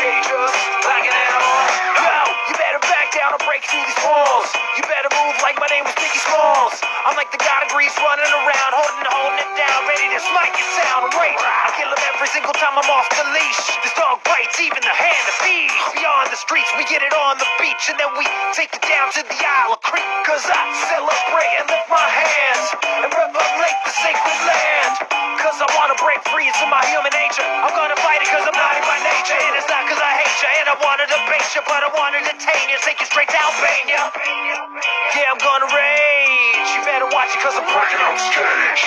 cage us like an animal. Yo, you better back down or break through these walls. You better move like my name was Biggie Smalls. I'm like the god of Grease running around, holding it down, ready to smite your sound. Wait, I kill him every single time I'm off the leash. This dog bites even the hand that feeds. Beyond the streets, we get it on the beach, and then we take it down to the Isle of Creek. Cause I celebrate and lift my hands and revelate the sacred land. Cause I wanna break free, it's in my human nature. I'm gonna fight it cause I'm naughty by nature. And it's not cause I hate you, and I wanna debate you, but I wanna detain you, take you straight to Albania. Yeah, I'm gonna rage. You better watch it cause I'm breaking on stage.